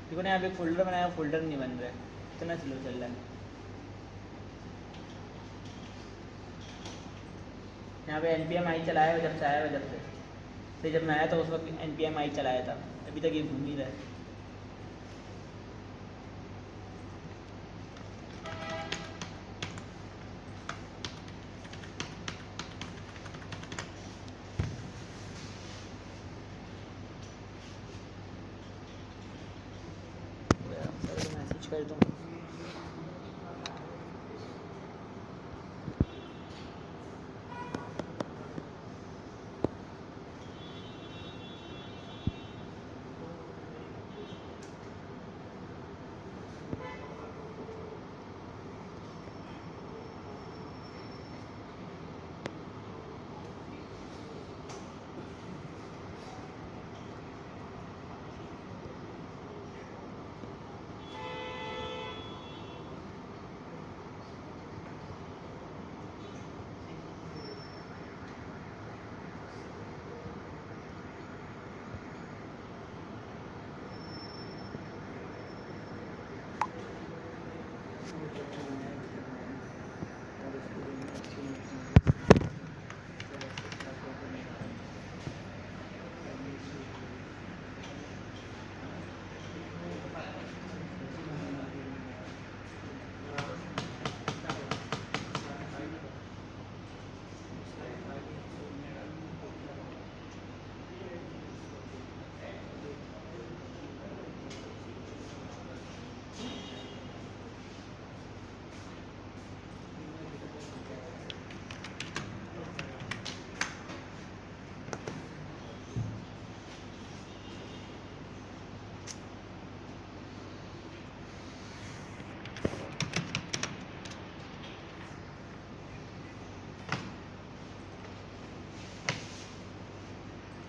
देखो ना यहाँ पे एक फोल्डर बनाया, फोल्डर नहीं बन रहा है, इतना स्लो चल रहा है। यहाँ पे npm i चलाया हुआ जब से आया हुआ, जब से जब मैं आया था उस वक्त npm i चलाया था, अभी तक ये घूम ही रहा है। सर मैसेज कर दूँ।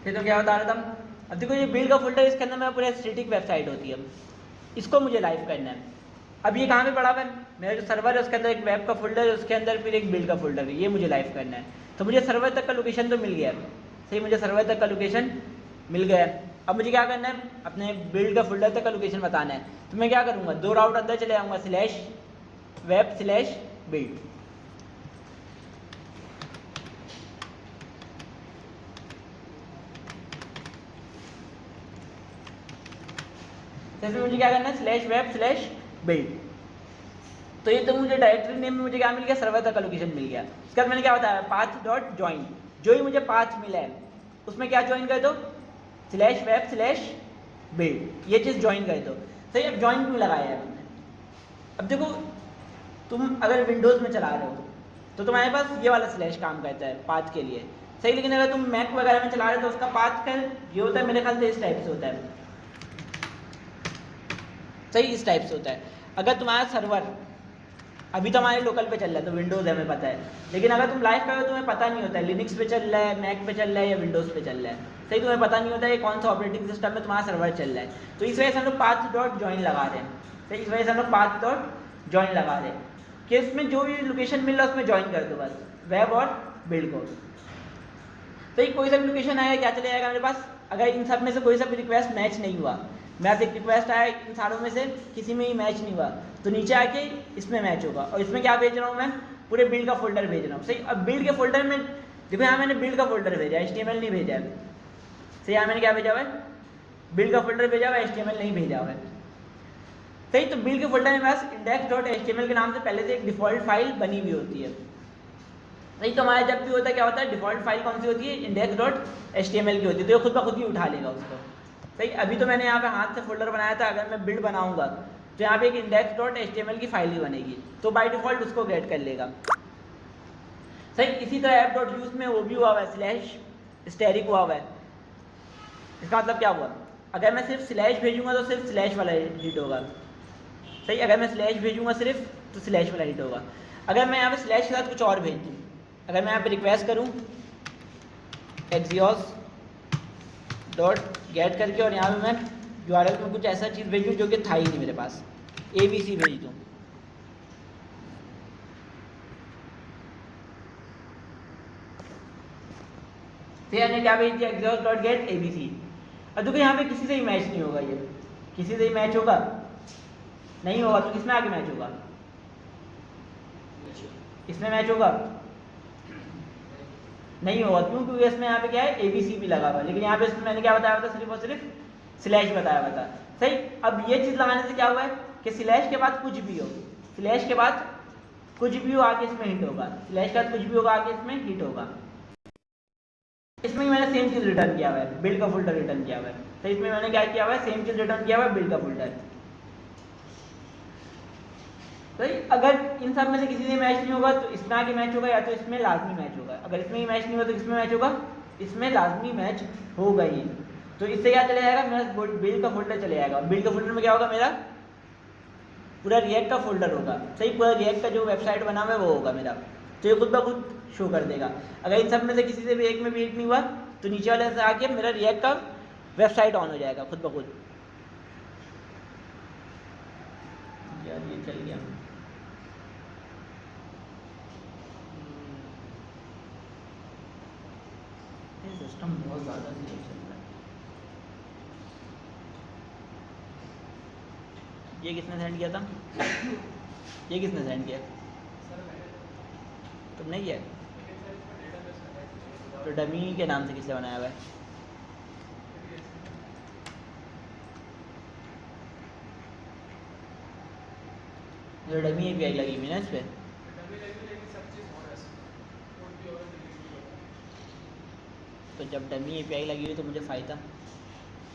फिर तो क्या बता रहा था, अब देखो ये बिल्ड का फोल्डर, इसके अंदर मेरा पूरा स्टैटिक वेबसाइट होती है, इसको मुझे लाइव करना है। अब ये कहाँ पे पड़ा हुआ है, मेरा जो सर्वर है उसके अंदर एक वेब का फोल्डर है, उसके अंदर फिर एक बिल्ड का फोल्डर है, ये मुझे लाइव करना है। तो मुझे सर्वर तक का लोकेशन तो मिल गया है, सही, मुझे सर्वर तक का लोकेशन मिल गया है। अब मुझे क्या करना है, अपने बिल्ड का फोल्डर तक का लोकेशन बताना है। तो मैं क्या करूँगा, 2 राउट अंदर चले जाऊँगा, /web/build। जैसे मुझे क्या करना है, /web/build। तो ये तो मुझे डायरेक्टरी नेम में मुझे क्या मिल गया, सर्वर तक का लोकेशन मिल गया। उसके बाद मैंने क्या बताया, path.join, जो ही मुझे पाथ मिला है उसमें क्या ज्वाइन कर दो, /web/build, ये चीज़ ज्वाइन कर दो। सही, अब ज्वाइन क्यों लगाया है हमने, अब देखो तुम अगर विंडोज़ में चला रहे हो तो तुम्हारे पास ये वाला स्लैश काम करता है पाथ के लिए, सही। लेकिन अगर तुम मैक वगैरह में चला रहे हो तो उसका पाथ का ये होता है, मेरे ख्याल से इस टाइप से होता है, सही, इस टाइप से होता है। अगर तुम्हारा सर्वर अभी तो हमारे लोकल पे चल रहा है तो विंडोज़ है, हमें पता है, लेकिन अगर तुम लाइव करो तो तुम्हें पता नहीं होता है लिनक्स पे चल रहा है, मैक पे चल रहा है या विंडोज़ पे चल रहा है, सही, तुम्हें पता नहीं होता है कौन सा ऑपरेटिंग सिस्टम में तुम्हारा सर्वर चल रहा है। तो इस वजह से हम लोग path.join लगा रहे हैं, सही, इस वजह से हम लोग path.join लगा रहे हैं कि इसमें जो भी लोकेशन मिल रहा है उसमें ज्वाइन कर दो बस, वेब और बिल्ड को। तो ये कोई सा भी लोकेशन आएगा क्या चले जाएगा मेरे पास, अगर इन सब में से कोई सा भी रिक्वेस्ट मैच नहीं हुआ, मेरे पास एक रिक्वेस्ट आया इन सारों में से किसी में ही मैच नहीं हुआ, तो नीचे आके इसमें मैच होगा। और इसमें क्या भेज रहा हूँ मैं, पूरे बिल्ड का फोल्डर भेज रहा हूँ, सही। अब बिल्ड के फोल्डर में देखो, यहाँ मैंने बिल्ड का फोल्डर भेजा है, HTML नहीं भेजा है, सही। यहाँ मैंने क्या भेजा हुआ है, बिल्ड का फोल्डर भेजा हुआ है, HTML नहीं भेजा हुआ है, सही। तो बिल्ड के फोल्डर में पास index.html के नाम से पहले से एक डिफॉल्ट फाइल बनी हुई होती है, नहीं। तो हमारा जब भी होता है क्या होता है, डिफॉल्ट फाइल कौन सी होती है, index.html की होती है, तो ये खुद ब खुद ही उठा लेगा उसको, सही। अभी तो मैंने यहाँ पे हाथ से फोल्डर बनाया था, अगर मैं बिल्ड बनाऊंगा तो यहाँ पे एक index.html की फाइल ही बनेगी, तो बाय डिफॉल्ट उसको गेट कर लेगा, सही। इसी तरह app.use में वो भी हुआ हुआ है, /static हुआ हुआ है। इसका मतलब क्या हुआ, अगर मैं सिर्फ स्लैश भेजूंगा तो सिर्फ स्लैश वाला हिट होगा, सही। अगर मैं स्लैश भेजूंगा सिर्फ तो स्लैश वाला हिट होगा। अगर मैं यहाँ पे स्लैश के साथ कुछ और भेज दूँ, अगर मैं यहाँ पे रिक्वेस्ट करूँ axios.get करके और यहाँ पे मैं URL में कुछ ऐसा चीज़ भेजूँ जो कि था ही नहीं मेरे पास, ABC भेज दूँ, फिर मैंने क्या भेज दिया, axios.get ABC। अब देखो यहाँ पे किसी से ही मैच नहीं होगा ये, किसी से ही मैच होगा? नहीं होगा। तो किसमें आगे मैच होगा? इसमें मैच होगा? नहीं होगा। क्यों? क्योंकि इसमें यहाँ पे क्या है, ABC भी लगा हुआ है, लेकिन यहाँ पे इसमें मैंने क्या बताया हुआ था, सिर्फ और सिर्फ स्लैश बताया हुआ था। सही। अब ये चीज़ लगाने से क्या हुआ है कि स्लैश के बाद कुछ भी हो, स्लैश के बाद कुछ भी हो आगे इसमें हिट होगा, स्लैश के बाद कुछ भी होगा आगे इसमें हिट होगा। इसमें मैंने सेम चीज़ रिटर्न किया हुआ है, बिल्ड का फोल्डर रिटर्न किया हुआ है। तो इसमें मैंने क्या किया हुआ है, सेम चीज़ रिटर्न किया हुआ है, बिल्ड का फोल्डर। सही। अगर इन सब में से किसी से मैच नहीं होगा तो इसमें आगे मैच होगा, या तो इसमें लाजमी मैच होगा। अगर इसमें ही मैच नहीं होगा तो किसमें मैच होगा? इसमें लाजमी मैच होगा ही। तो इससे क्या चले जाएगा, मेरा बिल्ड का फोल्डर चले जाएगा। बिल्ड का फोल्डर में क्या होगा, मेरा पूरा रिएक्ट का फोल्डर होगा। सही। पूरा रिएक्ट का जो वेबसाइट बना हुआ है वो होगा मेरा, तो ये खुद ब खुद शो कर देगा। अगर इन सब में से किसी से भी एक में भी हिट नहीं हुआ तो नीचे वाले से आके मेरा रिएक्ट का वेबसाइट ऑन हो जाएगा खुद ब खुद। यार ये चल गया। सिस्टम बहुत ज़्यादा स्लो चल रहा है। ये किसने सेंड किया था? ये किसने सेंड किया? तुमने किया? तो डमी के नाम से किसने बनाया हुआ है? जो डमी API लगी हुई है ना इस पर, तो जब डमी API लगी हुई तो मुझे फ़ायदा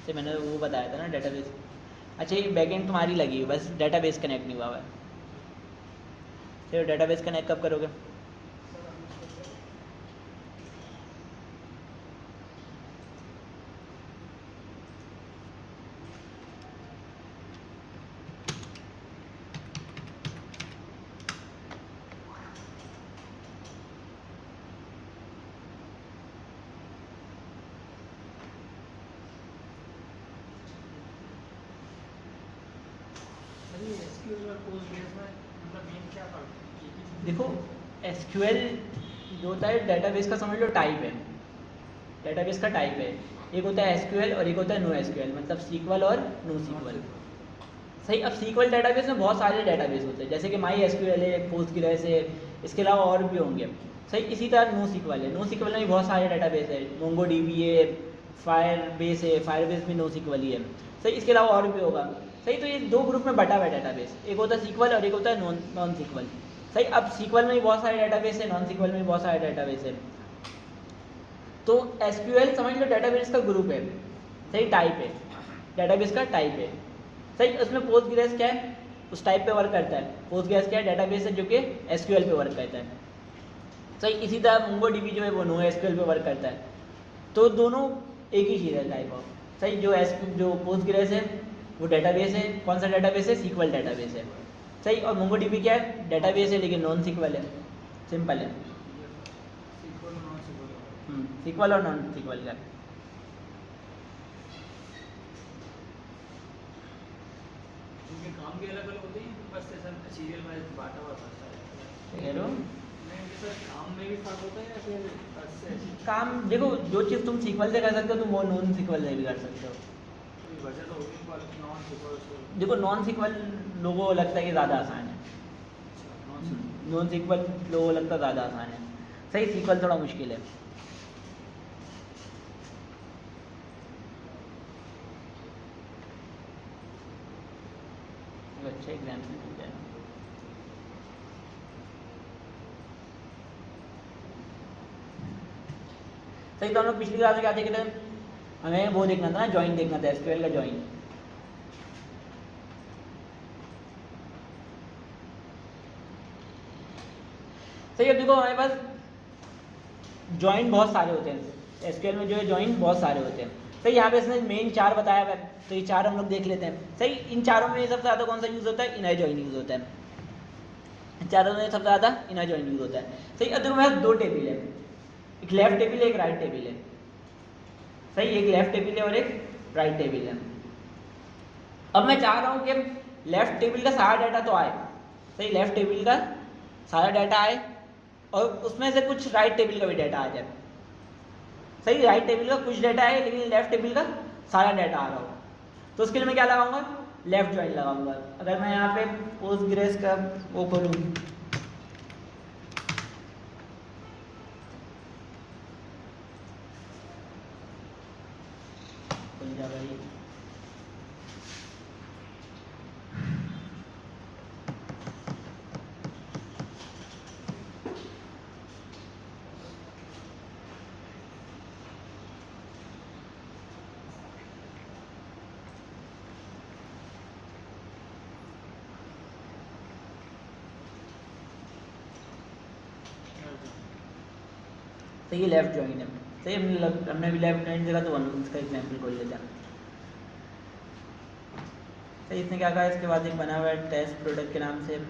से मैंने वो बताया था ना, डेटाबेस। अच्छा, ये बैकएंड तुम्हारी लगी हुई, बस डेटाबेस कनेक्ट नहीं हुआ है। चलो डेटाबेस कनेक्ट कब करोगे? देखो SQL जो होता है डेटाबेस का, समझ लो टाइप है, डेटाबेस का टाइप है। एक होता है SQL और एक होता है नो SQL, मतलब सीक्वल और नो सीक्वल। सही। अब सीक्वल डेटाबेस में बहुत सारे डेटाबेस होते हैं, जैसे कि माई SQL है, पोस्टग्रेस है, इसके अलावा और भी होंगे। सही। इसी तरह नो सीक्वल है, नो सीक्वल में भी बहुत सारे डेटाबेस है, MongoDB है, फायरबेस है, फायरबेस भी नो सीक्वल ही है। सही। इसके अलावा और भी होगा। सही। तो ये दो ग्रुप में बटा हुआ है डेटाबेस, एक होता है सीक्वल और एक होता है नॉन सीक्वल। सही। अब सीक्वल में भी बहुत सारे डेटाबेस है, नॉन सीक्वल में भी बहुत सारे डेटाबेस है। तो SQL समझ लो डेटाबेस का ग्रुप है। सही। टाइप है, डेटाबेस का टाइप है। सही। उसमें पोस्टग्रेस क्या है, उस टाइप पे वर्क करता है। पोस्टग्रेस क्या है, डेटाबेस है जो कि SQL पे वर्क करता है। सही। इसी तरह MongoDB जो है वो नो SQL पे वर्क करता है। तो दोनों एक ही चीज़ है, टाइप ऑफ। सही। जो पोस्टग्रेस है वो डेटाबेस है, कौन सा डेटाबेस है, सीक्वल डेटाबेस है। सही। और MongoDB क्या है, डेटाबेस है लेकिन नॉन सीक्वल है, सिंपल है। सीक्वल और नॉन सीक्वल का काम भी अलग अलग होते हैं, बस ऐसा सीरियल वाइज बांटा हुआ पड़ता है। काम में भी फर्क होता है या फिर काम? देखो जो चीज़ तुम सीक्वल से कर सकते हो तुम वो नॉन सीक्वल से भी कर सकते हो। वजह तो होगी पर नॉन सीक्वल। देखो नॉन सीक्वल लोगों को लगता है कि ज़्यादा आसान है, नॉन सीक्वल लोगों को लगता है ज़्यादा आसान है। सही। सीक्वल थोड़ा मुश्किल है। अच्छा एग्जाम्पल मिल जाएगा। सही। तो हम लोग पिछली क्लास में क्या देखे थे, हमें वो देखना था ना, जॉइन देखना था, SQL का जॉइन। सही। अब देखो हमारे पास जॉइन बहुत सारे होते हैं, SQL में जो है जॉइन बहुत सारे होते हैं। सही। यहाँ पे इसने मेन 4 बताया हुआ है, तो ये 4 हम लोग देख लेते हैं। सही। इन चारों में सबसे ज़्यादा कौन सा यूज़ होता है, इनर जॉइन यूज़ होता है। चारों में सबसे ज़्यादा इनर जॉइन यूज़ होता है। सही। अब देखो मेरे पास 2 टेबल है, एक लेफ्ट टेबल है, एक राइट टेबल है। सही। एक लेफ्ट टेबल है और एक राइट टेबल है। अब मैं चाह रहा हूँ कि लेफ्ट टेबल का सारा डाटा तो आए। सही। लेफ्ट टेबल का सारा डाटा आए और उसमें से कुछ राइट टेबल का भी डाटा आ जाए। सही। राइट टेबल का कुछ डाटा है लेकिन लेफ्ट टेबल का सारा डाटा आ रहा हो। तो उसके लिए मैं क्या लगाऊंगा, लेफ्ट ज्वाइन लगाऊंगा। अगर मैं यहाँ पे पोस्टग्रेस का वो खोलूँ, खुल जा भाई, तो ये लेफ्ट ज्वाइन है। सही, हमने भी लेफ्ट ज्वाइन जगह तो इसका एग्जाम्पल खोल लेते हैं। सही, इसने क्या कहा, इसके बाद एक बना हुआ है टेस्ट प्रोडक्ट के नाम से।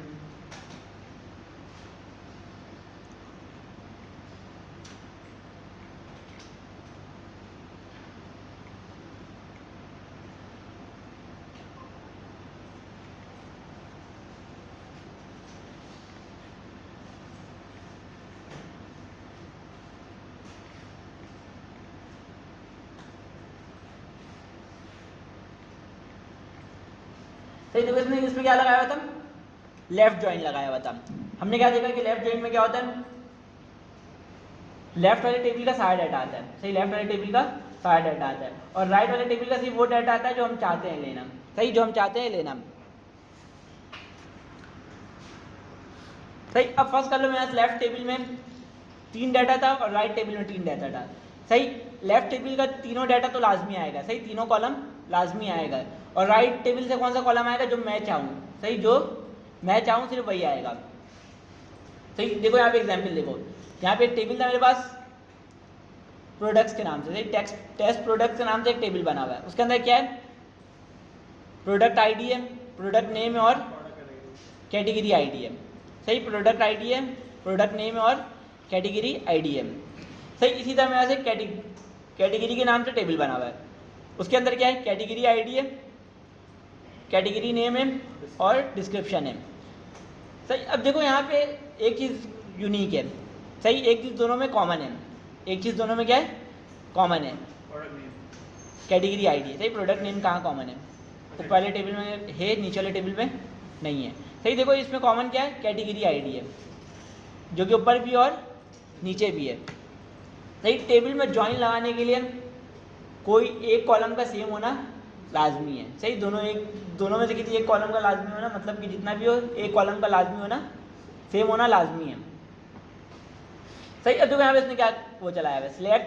सही, देखो इसमें क्या लगाया हुआ था, लेफ्ट ज्वाइन लगाया हुआ था। हमने क्या देखा कि लेफ्ट ज्वाइन में क्या होता है, लेफ्ट वाले टेबल का सारा डाटा आता है। सही, लेफ्ट वाले टेबल का सारा डाटा आता है और राइट वाले टेबल का सिर्फ वो डाटा आता है जो हम चाहते हैं लेना। सही, जो हम चाहते हैं लेना। सही, अब फर्स्ट कर लो, मेरे पास लेफ्ट टेबल में 3 डाटा था और राइट टेबल में 3 डाटा था। सही, लेफ्ट टेबल का तीनों डाटा तो लाजमी आएगा। सही, तीनों कॉलम लाजमी आएगा और राइट टेबल से कौन सा कॉलम आएगा, जो मैं चाहूँ। सही, जो मैं चाहूँ सिर्फ वही आएगा। सही, देखो यहाँ पे एग्जाम्पल देखो, यहाँ पे एक टेबल था मेरे पास प्रोडक्ट्स के नाम से। सही, टेस्ट प्रोडक्ट्स के नाम से एक टेबल बना हुआ है। उसके अंदर क्या है, प्रोडक्ट आईडी है, प्रोडक्ट नेम है और कैटेगरी आईडी है। सही, प्रोडक्ट आईडी है, प्रोडक्ट नेम है और कैटेगरी आईडी है। सही, इसी तरह मेरे पास कैटेगरी के नाम से टेबल बना हुआ है। उसके अंदर क्या है, कैटेगरी आईडी है, कैटेगरी नेम है और डिस्क्रिप्शन है। सही, अब देखो यहाँ पे एक चीज़ यूनिक है। सही, एक चीज़ दोनों में कॉमन है, एक चीज़ दोनों में क्या है, कॉमन है, कैटेगरी आईडी है। सही, प्रोडक्ट नेम कहाँ कॉमन है, ऊपर वाले टेबल में है, नीचे वाले टेबल में नहीं है। सही, देखो इसमें कॉमन क्या है, कैटेगरी आईडी है, जो कि ऊपर भी और नीचे भी है। सही, टेबल में ज्वाइन लगाने के लिए कोई एक कॉलम का सेम होना लाजमी है। सही, दोनों में से किसी एक कॉलम का लाजमी होना, मतलब कि जितना भी हो एक कॉलम का लाजमी होना, सेम होना लाजमी है। सही, अब देखो यहाँ पे इसने क्या वो चलाया है, select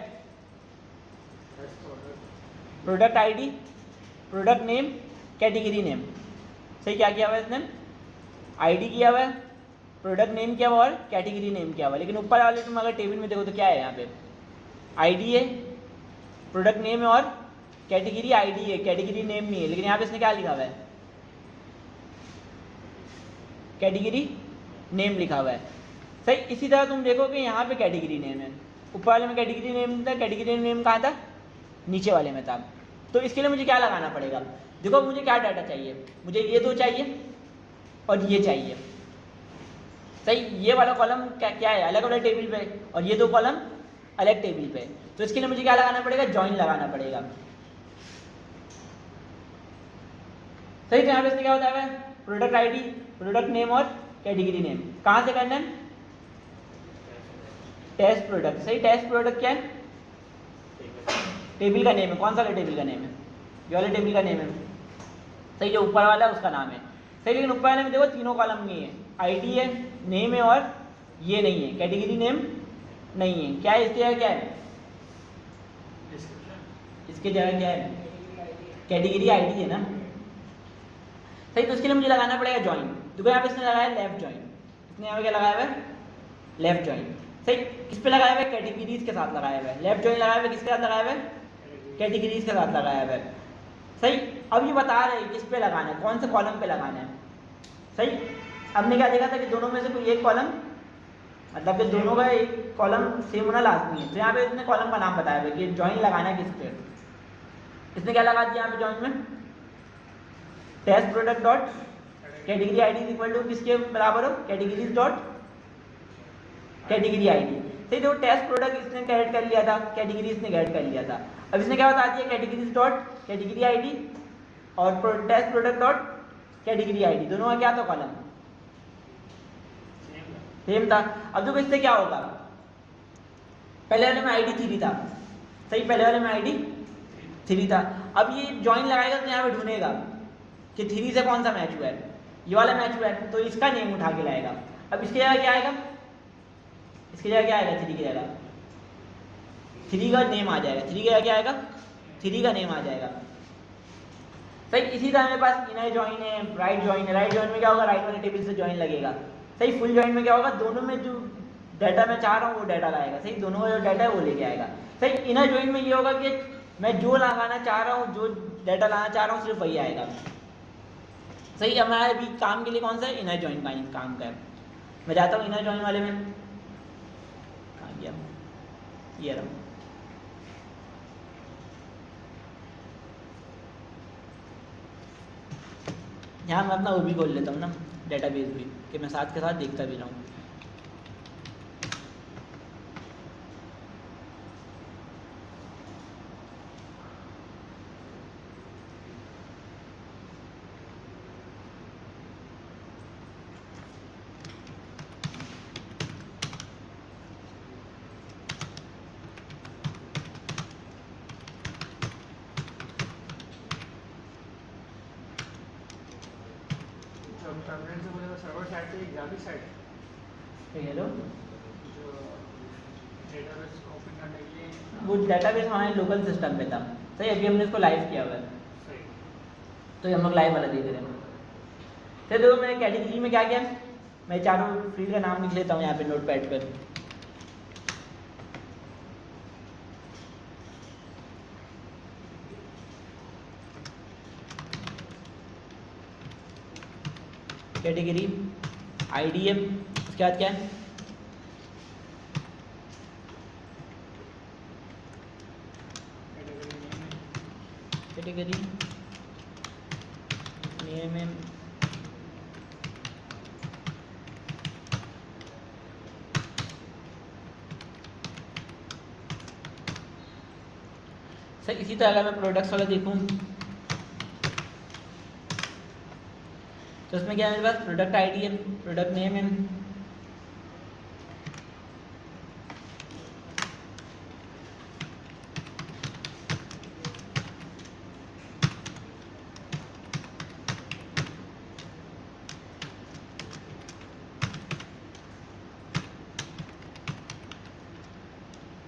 product ID, product name, category name. सही, क्या किया हुआ है इसने, आईडी किया हुआ है, प्रोडक्ट नेम किया हुआ और कैटेगरी नेम किया हुआ है। लेकिन ऊपर वाले तुम अगर टेबल में देखो तो क्या है, यहाँ पे आईडी है, प्रोडक्ट नेम है और कैटेगरी आईडी है, कैटेगरी नेम नहीं है। लेकिन यहाँ पे इसने क्या लिखा हुआ है, कैटेगरी नेम लिखा हुआ है। सही, इसी तरह तुम देखो कि यहाँ पे कैटेगरी नेम है, ऊपर वाले में कैटेगरी नेम था, कैटेगरी नेम कहाँ था, नीचे वाले में था। तो इसके लिए मुझे क्या लगाना पड़ेगा, देखो मुझे क्या डाटा चाहिए, मुझे ये दो चाहिए और ये चाहिए। सही, ये वाला कॉलम क्या है, अलग अलग टेबल पे, और ये दो कॉलम अलग टेबल पे। तो इसके लिए मुझे क्या लगाना पड़ेगा, ज्वाइन लगाना पड़ेगा। सही, तो यहाँ पे इसमें क्या होता है, प्रोडक्ट आईडी, प्रोडक्ट नेम और कैटेगरी नेम कहाँ से करना है, टेस्ट प्रोडक्ट। सही, टेस्ट प्रोडक्ट क्या है, टेबल का नेम है। कौन सा टेबल का नेम है, ये वाले टेबल का नेम है। सही, जो ऊपर वाला है उसका नाम है। सही, लेकिन ऊपर वाले में देखो तीनों कॉलम नहीं है, आईडी है, नेम है और ये नहीं है, कैटेगरी नेम नहीं है। क्या है इसकी जगह, क्या है इसके जगह, क्या है, कैटेगरी आईडी है ना। सही, तो इसके लिए मुझे लगाना पड़ेगा ज्वाइन। देखो यहाँ पे इसने लगाया लेफ्ट ज्वाइन, इसने यहाँ पे क्या लगाया हुआ है, लेफ्ट ज्वाइन। सही, किस पे लगाया हुआ है, कैटेगरीज के साथ लगाया हुआ है। लेफ्ट ज्वाइन लगाया हुआ है, किसके साथ लगाया हुआ है, कैटेगरीज के साथ लगाया हुआ है। सही, अब ये बता रहे हैं किस पे लगाना है, कौन से कॉलम पे लगाना है। सही, हमने क्या देखा था कि दोनों में से कोई एक कॉलम, मतलब कि दोनों का एक कॉलम सेम होना लाजमी है। तो यहाँ पे इसने कॉलम का नाम बताया हुआ है कि ज्वाइन लगाना है किस पे। इसने क्या लगा दिया यहाँ पे ज्वाइन में, test product dot category ID is equal to किसके बराबर हो, कैटेगरीज डॉट कैटेगरी आईडी। सही, देखो टेस्ट प्रोडक्ट इसने ऐड कर लिया था, कैटेगरी इसने ऐड कर लिया था। अब इसने क्या बता दिया, कैटेगरीज डॉट कैटेगरी आईडी और test product dot category ID, दोनों का क्या था कॉलम, सेम था। अब देखो इससे क्या होगा, पहले वाले में आईडी 3 था, सही, पहले वाले में आईडी 3 था। अब ये जॉइन लगाएगा तो यहाँ पे ढूंढेगा कि 3 से कौन सा मैच हुआ है, ये वाला मैच हुआ है, तो इसका नेम उठा के लाएगा। अब इसके जगह क्या आएगा, इसकी जगह क्या आएगा, 3 की जगह 3 का नेम आ जाएगा, 3 की जगह क्या आएगा, 3 का नेम आ जाएगा, सही। इसी तरह मेरे पास इनर जॉइन है, राइट जॉइन है। राइट जॉइन में क्या होगा, राइट वाले टेबल से जॉइन लगेगा, सही। फुल जॉइन में क्या होगा, दोनों में जो डाटा मैं चाह रहा हूँ वो डाटा लाएगा, सही, दोनों का जो डाटा है वो लेके आएगा, सही। इनर जॉइन में ये होगा कि मैं जो लगाना चाह रहा हूँ, जो डाटा लाना चाह रहा हूँ, सिर्फ वही आएगा, सही। हमारा अभी काम के लिए कौन सा है, इनर जॉइन का काम का है। मैं जाता हूँ इनर जॉइन वाले में, कहाँ गया, ये रहा। यहाँ मैं अपना वो भी खोल लेता हूँ ना, डेटाबेस भी, कि मैं साथ के साथ देखता भी रहूँ। टर्मिनल से बोलेगा सर्वर साइड से ग्राफिक साइड, हेलो, जो डेटाबेस ओपन करने के लिए वो डेटाबेस हमारे लोकल सिस्टम पे था, सही। अभी हमने इसको लाइव किया हुआ है, सही। तो हम लोग लाइव वाला देख रहे हैं। तो देखो मैंने कैटेगरी में क्या किया, मैं चारों फील्ड का नाम लिख लेता हूँ यहाँ पे नोट पैड पर। कैटेगरी आईडी है, उसके बाद क्या है, कैटेगरी नेम है, सर। इसी तरह अगर मैं प्रोडक्ट्स वाला देखूँ तो उसमें क्या है, मेरे पास प्रोडक्ट आईडी है, प्रोडक्ट नेम है,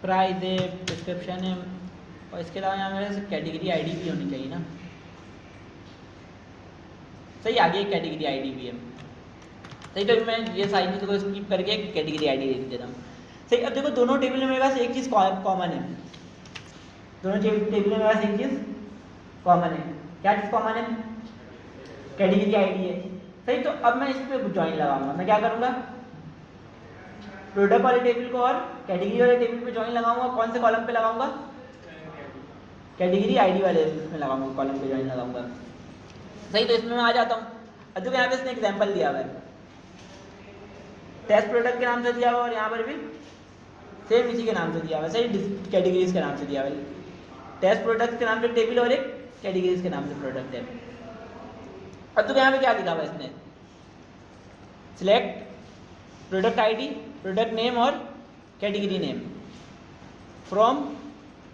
प्राइस है, डिस्क्रिप्शन है, और इसके अलावा यहाँ मेरे कैटेगरी आईडी भी होनी चाहिए ना, सही। आगे एक कैटेगरी आईडी भी है, सही। तो मैं ये सारी चीज़ों को स्किप करके कैटेगरी आईडी लिख देता हूँ, सही। अब देखो दोनों टेबल में मेरे पास एक चीज़ कॉमन है, दोनों टेबल में मेरे पास एक चीज़ कॉमन है। क्या चीज़ कॉमन है, कैटेगरी आईडी है, सही। तो अब मैं इस पर ज्वाइन लगाऊंगा, मैं क्या करूँगा, प्रोडक्ट वाले टेबल को और कैटेगरी वाले टेबल पे ज्वाइन लगाऊंगा। कौन से कॉलम पे लगाऊंगा, कैटेगरी आईडी वाले इसमें लगाऊंगा, कॉलम पे ज्वाइन लगाऊंगा, सही। तो इसमें मैं आ जाता हूँ। अब देखो यहाँ पे इसने एग्जाम्पल दिया हुआ है, टेस्ट प्रोडक्ट के नाम से दिया हुआ, और यहाँ पर भी सेम इसी के नाम से दिया हुआ है, सही। कैटेगरीज के नाम से दिया हुआ है, टेस्ट प्रोडक्ट के नाम से टेबल और एक कैटेगरीज के नाम से प्रोडक्ट है। अब तो यहाँ पे क्या लिखा हुआ है इसने, select product ID, product name और category name from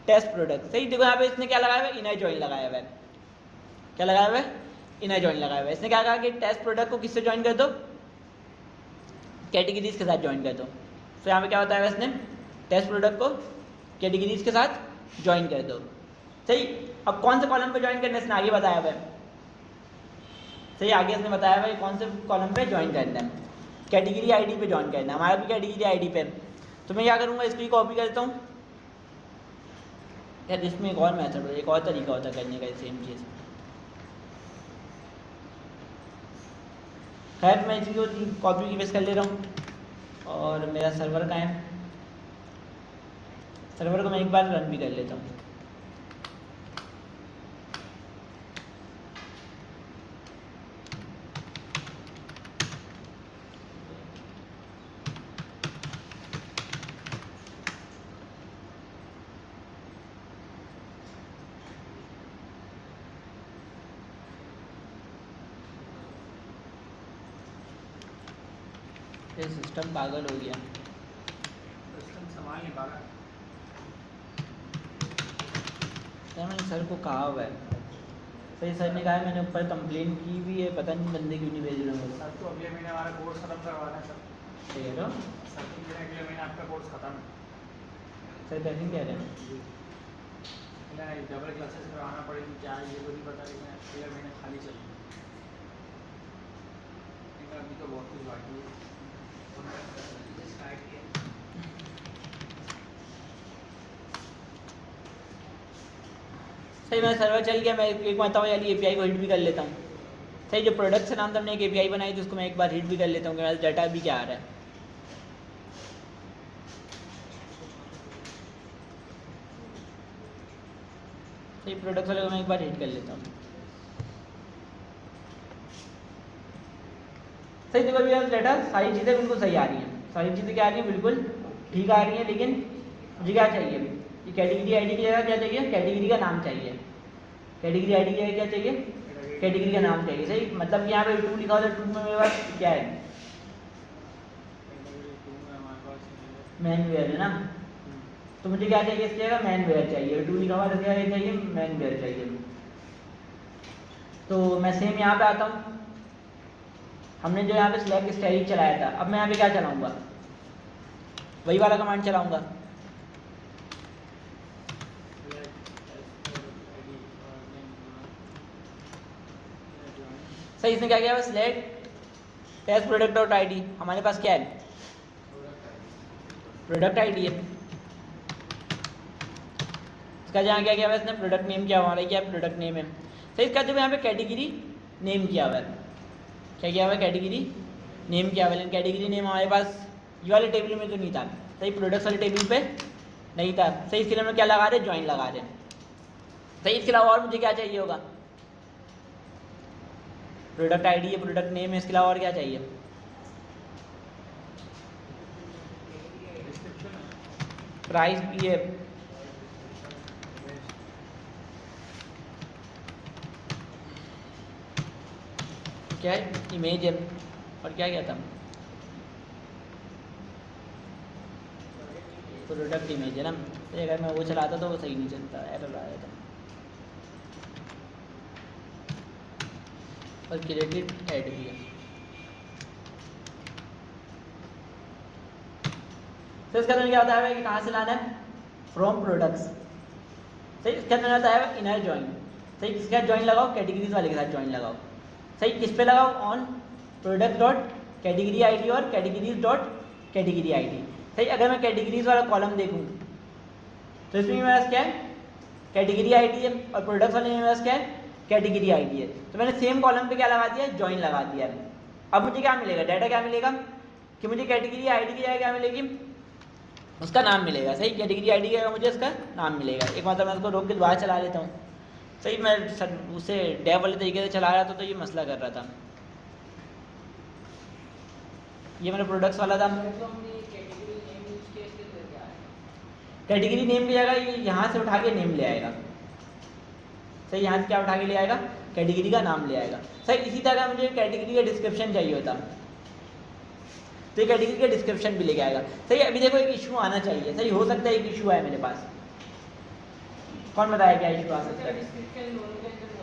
test product, सही। देखो यहाँ पे इसने क्या लगाया हुआ है, इनर जॉइन लगाया हुआ है, क्या लगाया हुआ है, इनर जॉइन लगाया हुआ है। इसने क्या कहा कि टेस्ट प्रोडक्ट को किससे ज्वाइन कर दो, कैटेगरीज के साथ ज्वाइन कर दो। तो यहाँ पे क्या बताया हुआ है इसने, टेस्ट प्रोडक्ट को कैटेगरीज के साथ ज्वाइन कर दो, सही। अब कौन से कॉलम पे ज्वाइन करना है इसने आगे बताया हुआ है, सही। आगे इसने बताया हुआ है कौन से कॉलम पे ज्वाइन करना है, कैटेगरी आईडी पे ज्वाइन करना है, हमारा भी कैटेगरी आईडी पे। तो मैं क्या करूँगा, इसको कॉपी करता हूँ यार, इसमें एक और मेथड, एक और तरीका होता है करने का सेम चीज़। खैर मैं इसको कॉपी की पेस्ट कर ले रहा हूँ, और मेरा सर्वर कहाँ है, सर्वर को मैं एक बार रन भी कर लेता हूँ। ये सिस्टम पागल हो गया। सिस्टम संभाल नहीं पा रहा। सर मैंने सर को कहा हुआ है, सही सर ने कहा है, मैंने ऊपर कंप्लेन की भी है, पता नहीं बंदे क्यों नहीं भेज रहे हैं। सर तो अगले महीने हमारा कोर्स खत्म करवाना है सर। ठीक है तो सर तो मेरे अगले महीने आपका कोर्स खत्म है। सर कैसे कह रहे हैं? डबल क्लासेस करवाना पड़ेगी क्या ये तो नहीं पता, लेकिन अगले महीने खाली चाहिए। लेकिन अभी तो बहुत कुछ बाकी है। स्टार्ट किया सही, मेरा सर्वर चल गया, मैं एक मतलब वाली API को हिट भी कर लेता हूँ। सही, जो प्रोडक्ट से नाम तो हमने एक API बनाई थी उसको मैं एक बार हिट भी कर लेता हूँ कि मेरा डाटा भी क्या आ रहा है। सही, प्रोडक्ट वाले को मैं एक बार हिट कर लेता हूँ। सही, देखो अभी यार डाटा सारी चीज़ें बिल्कुल सही आ रही हैं, सारी चीज़ें क्या आ रही हैं, बिल्कुल ठीक आ रही हैं, लेकिन मुझे क्या चाहिए? ये कैटेगरी आईडी की जगह क्या चाहिए? कैटेगरी का नाम चाहिए। कैटेगरी आईडी की जगह क्या चाहिए? कैटेगरी का नाम चाहिए। सही, मतलब कि यहाँ पे 2 लिखा होता है, 2 में मेरे पास क्या है? मैन वेयर है ना, तो मुझे क्या चाहिए इसकी जगह? मैन वेयर चाहिए। 2 लिखा हुआ तो क्या चाहिए? मैन वेयर चाहिए। तो मैं सेम यहाँ पे आता हूँ, हमने जो यहाँ पे सिलेक्ट स्टाइल चलाया था, अब मैं यहाँ पे क्या चलाऊंगा? वही वाला कमांड चलाऊंगा। सही, इसने क्या किया? Select test product dot ID, हमारे पास क्या है? प्रोडक्ट ID है। इसका जहाँ क्या किया हुआ है इसने? प्रोडक्ट नेम किया हुआ है, क्या प्रोडक्ट नेम है। सही, इसका जब यहाँ पे कैटेगरी नेम किया हुआ है, क्या किया हुआ है? कैटेगरी नेम किया हुआ है, लेकिन कैटेगरी नेम हमारे पास ये वाले टेबल में तो नहीं था। सही, प्रोडक्ट वाले टेबल पे नहीं था। सही, इसके लिए हम क्या लगा रहे? ज्वाइन लगा रहे हैं। सही, इसके अलावा और मुझे क्या चाहिए होगा? प्रोडक्ट ID है, प्रोडक्ट नेम है, इसके अलावा और क्या चाहिए? प्राइस भी है, क्या है? इमेज है, और क्या क्या था? प्रोडक्ट इमेज है ना। तो अगर मैं वो चलाता तो वो सही नहीं चलता, एरर आ जाता। और क्रिएटेड ऐड भी है। तो इसका मतलब क्या होता है कि कहाँ से लाना है? From products. सही, इसका मतलब होता है इनर ज्वाइन। सही, किसके साथ ज्वाइन लगाओ? कैटेगरीज वाले के साथ ज्वाइन लगाओ। सही, किस पे लगाओ? On product dot category ID और कैटेगरीज डॉट कैटेगरी ID। सही, अगर मैं कैटेगरीज वाला कॉलम देखूँ तो इसमें मेरे पास क्या है? कैटेगरी ID है, और प्रोडक्ट वाले में मेरे पास क्या है? कैटेगरी ID है। तो मैंने सेम कॉलम पे क्या लगा दिया? ज्वाइन लगा दिया। अब मुझे क्या मिलेगा? डाटा क्या मिलेगा कि मुझे कैटेगरी ID की जगह क्या मिलेगी? उसका नाम मिलेगा। सही, कैटेगरी ID की जगह मुझे इसका नाम मिलेगा। एक मतलब मैं उसको रोक के दोबारा चला लेता हूँ। सही, मैं उसे डेव वाले तरीके से चला रहा था तो ये मसला कर रहा था। ये मेरा प्रोडक्ट्स वाला था। कैटेगरी नेम की जगह ये यहाँ से उठा के नेम ले आएगा। सही, यहाँ से क्या उठा के ले आएगा? कैटेगरी का नाम ले आएगा। सही, इसी तरह मुझे कैटेगरी का डिस्क्रिप्शन चाहिए होता तो ये कैटेगरी का डिस्क्रिप्शन भी लेके आएगा। सही, अभी देखो एक इशू आना चाहिए। सही, हो सकता है एक इशू है मेरे पास, कौन बताया क्या इशू आ सकता है?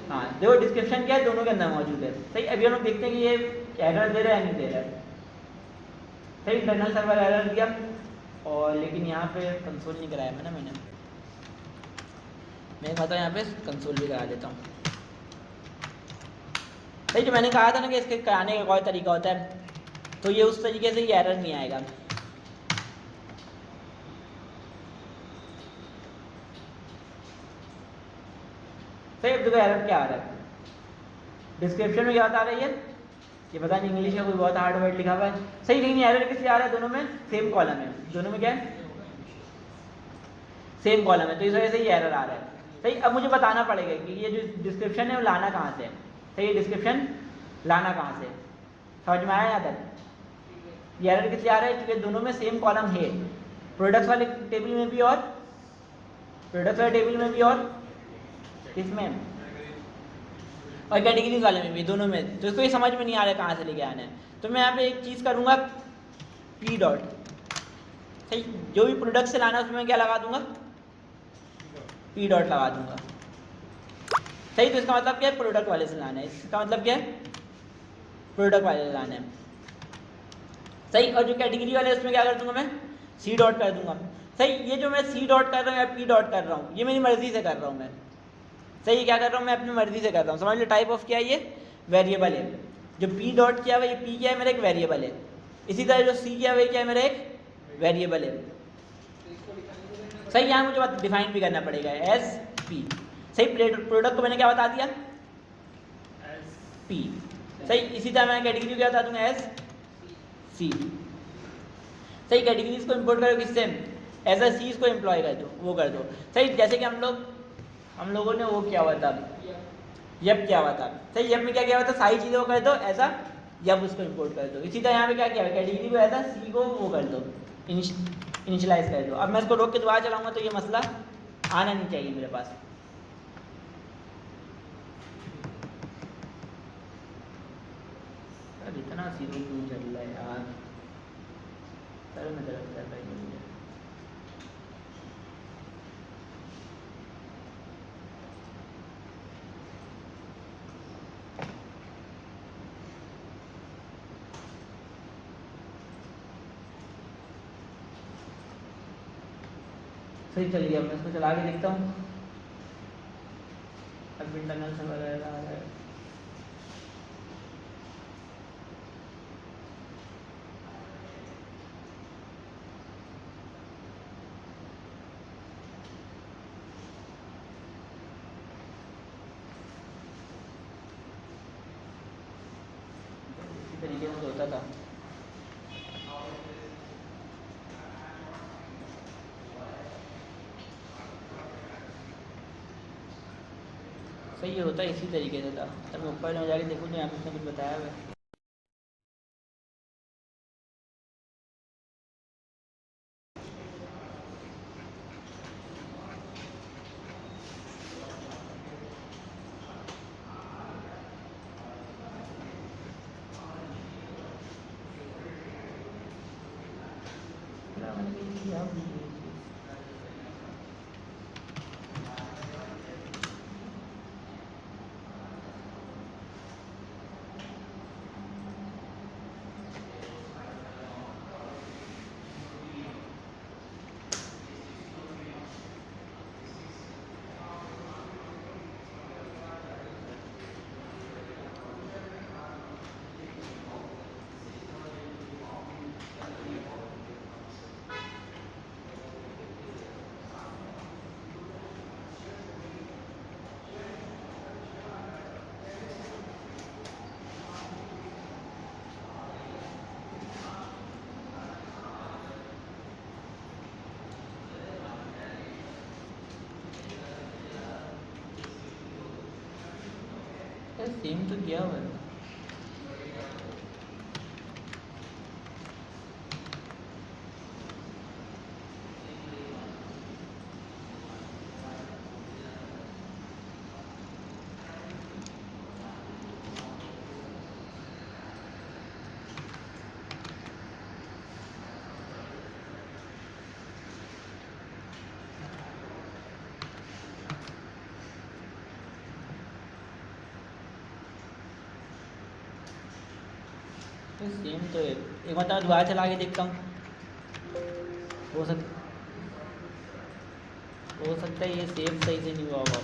हाँ, देखो डिस्क्रिप्शन क्या है? दोनों के अंदर मौजूद है। सही, अभी हम लोग देखते हैं कि ये एरर दे रहा है नहीं दे रहा है। सही, इंटरनल सर्वर एरर दिया, और लेकिन यहाँ पे कंसोल नहीं कराया मैंने मैं कहता हूँ यहाँ पे कंसोल भी करा देता हूँ। सही, जो मैंने कहा था ना कि इसके कराने का कोई तरीका होता है, तो ये उस तरीके से ये एरर नहीं आएगा। सही, अब देखो एरर क्या आ रहा है? डिस्क्रिप्शन में क्या बता रही है? ये पता नहीं, इंग्लिश का कोई बहुत हार्ड वर्ड लिखा हुआ है। सही, लेकिन एरर किस लिए आ रहा है? दोनों में सेम कॉलम है, दोनों में क्या है? सेम कॉलम है, तो इस वजह से ये एरर आ रहा है। सही, अब मुझे बताना पड़ेगा कि ये जो डिस्क्रिप्शन है वो लाना कहाँ से है। सही, ये डिस्क्रिप्शन लाना कहाँ से? समझ में आया यहाँ तक? ये एरर किस लिए आ रहा है? क्योंकि दोनों में सेम कॉलम है, प्रोडक्ट्स वाले टेबल में भी और प्रोडक्ट्स वाले टेबल में भी और किसमें? और कैटेगरीज वाले में भी, दोनों में। तो इसको ये समझ में नहीं आ रहा है कहाँ से लेके आना है। तो मैं यहाँ पे एक चीज़ करूँगा, पी डॉट, सही, जो भी प्रोडक्ट से लाना है उसमें मैं क्या लगा दूंगा, पी डॉट लगा दूंगा, सही। तो इसका मतलब क्या है, प्रोडक्ट वाले से लाना है, इसका मतलब क्या है, प्रोडक्ट वाले से लाना है, सही। और जो कैटेगरी वाले उसमें क्या कर दूंगा मैं, सी डॉट कर दूंगा, सही। ये जो मैं सी डॉट कर रहा हूँ या पी डॉट कर रहा हूँ, ये मेरी मर्जी से कर रहा हूँ मैं, सही। क्या कर रहा हूँ मैं, अपनी मर्जी से कर रहा हूँ, समझ लो। टाइप ऑफ क्या है, ये वेरिएबल है। जो पी डॉट किया हुआ, ये पी क्या है, मेरा एक वेरिएबल है। इसी तरह जो सी किया हुआ क्या है, मेरा एक वेरिएबल है, सही। यहाँ मुझे बात डिफाइन भी करना पड़ेगा, एज पी, सही। प्रोडक्ट को मैंने क्या बता दिया, पी, सही। इसी तरह मैं कैटेगरी क्या बता दूंगा, एज सी, सही। कैटेगरीज को इंपोर्ट करो किससे, एज अ सी को एम्प्लॉय कर दो, वो कर दो, सही। जैसे कि हम लोगों ने वो किया हुआ था, यप किया हुआ था, सही। यप में क्या किया हुआ था, सारी चीज़ों को कर दो एज अ यप, उसको इंपोर्ट कर दो। इसी तरह यहाँ पे क्या किया हुआ, कैटेगरी को एज अ सी को वो कर दो, इनिशियलाइज कर दो। अब मैं इसको रोक के दोबारा चलाऊंगा तो ये मसला आना नहीं चाहिए मेरे पास। सर इतना सीधो क्यों चल रहा है यार, सर में दर्द कर रहा है मुझे। सही चल गया, मैं इसको चला के देखता हूँ। अब इंटरनल से वगैरह आ रहा है, इसी तरीके से होता था। सही होता है, इसी तरीके से था। तब मैं ऊपर में जाके देखूँ तो यहाँ पे उसने कुछ बताया हुआ है। सेम तो किया हुआ है। सेम तो है। एक बार दोबारा चला के देखता हूँ, हो सकता है ये सेव सही से नहीं हुआ होगा।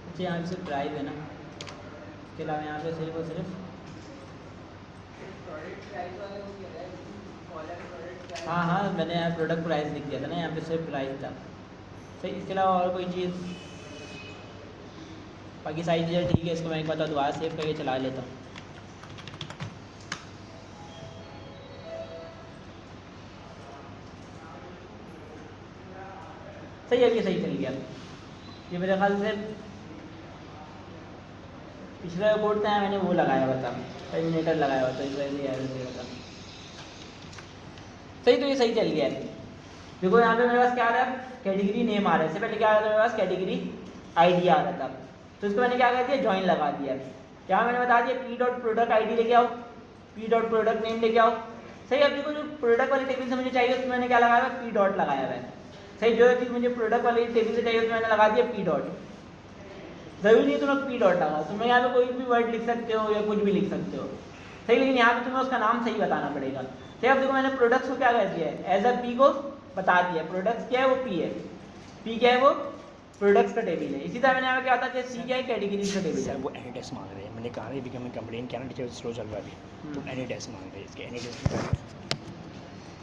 अच्छा, यहाँ पे सिर्फ प्राइस है ना, इसके अलावा यहाँ पे सिर्फ और सिर्फ, हाँ हाँ, मैंने यहाँ प्रोडक्ट प्राइस लिख दिया था ना, यहाँ पे सिर्फ प्राइस था, सही। इसके अलावा और कोई चीज़, बाकी सारी चीज़ें ठीक है। इसको मैं एक बार दोबारा सेव करके चला लेता हूँ। सही है, ये सही चल गया। ये मेरे ख्याल से पिछला कोड था, मैंने वो लगाया हुआ था, टर्मिनेटर लगाया हुआ था, इस वजह से यार था। सही, तो ये सही चल गया है। देखो यहाँ पे मेरे पास क्या आ रहा है, कैटेगरी नेम आ रहा है, इससे पहले क्या आ रहा था मेरे पास, कैटेगरी आईडी आ रहा था। तो इसको मैंने क्या कर दिया, ज्वाइन लगा दिया। क्या मैंने बता दिया, पी डॉट प्रोडक्ट आईडी लेके आओ, पी डॉट प्रोडक्ट नेम लेके आओ। सही, अब देखो जो प्रोडक्ट वाली टेबल से मुझे चाहिए उसमें मैंने क्या लगाया है, पी डॉट लगाया हुआ है। सही, जो चीज़ मुझे प्रोडक्ट वाली टेबल से चाहिए उसमें मैंने लगा दिया पी डॉट। जरूरी नहीं तुम लोग पी डॉट लगा, तुम्हें यहाँ पे कोई भी वर्ड लिख सकते हो या कुछ भी लिख सकते हो। सही, लेकिन यहाँ पे तुम्हें उसका नाम सही बताना पड़ेगा। सही, अब देखो मैंने प्रोडक्ट्स को क्या कर दिया है, एज अ पी को बता दिया, प्रोडक्ट्स क्या है वो पी है, पी क्या है वो प्रोडक्ट्स का टेबल है। इसी तरह मैंने यहाँ पे क्या था कि सी क्या है, कैटेगरीज का टेबल सर है। वो एनी टेस्ट मांग रहे हैं, मैंने कहा अभी मैं कंप्लेन किया ना टीचर स्लो चल रहा है अभी, तो एनी टेस्ट मांग रहे हैं, इसके एनी टेस्ट